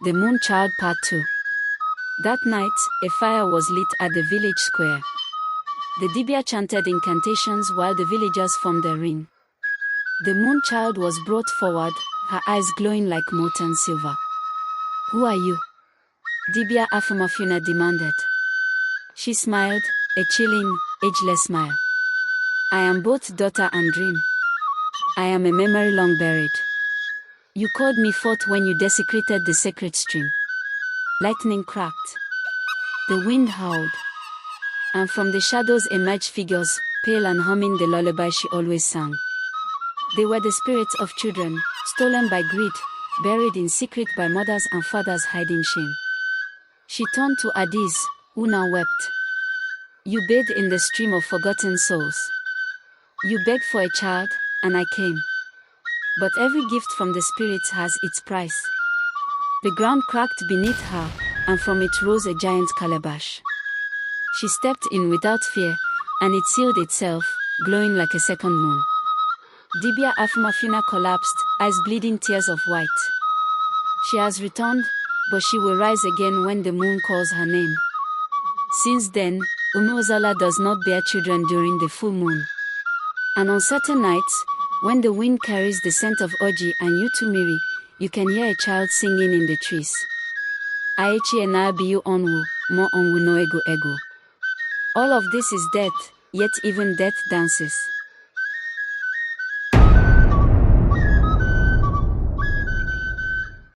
The Moon Child Part 2. That night, a fire was lit at the village square. The Dibia chanted incantations while the villagers formed a ring. The Moon Child was brought forward, her eyes glowing like molten silver. "Who are you?" Dibia Afamafuna demanded. She smiled, a chilling, ageless smile. "I am both daughter and dream. I am a memory long buried. You called me forth when you desecrated the sacred stream." Lightning cracked. The wind howled. And from the shadows emerged figures, pale and humming the lullaby she always sang. They were the spirits of children, stolen by greed, buried in secret by mothers and fathers hiding shame. She turned to Adiz, who now wept. "You bathed in the stream of forgotten souls. You begged for a child, and I came. But every gift from the spirits has its price." The ground cracked beneath her, and from it rose a giant calabash. She stepped in without fear, and it sealed itself, glowing like a second moon. Dibia Afamafuna collapsed, eyes bleeding tears of white. She has returned, but she will rise again when the moon calls her name. Since then, Umuozala does not bear children during the full moon. And on certain nights, when the wind carries the scent of Oji and Utumiri, you can hear a child singing in the trees. Aichi enabiyu onwu, mo onwu no ego ego. All of this is death, yet even death dances.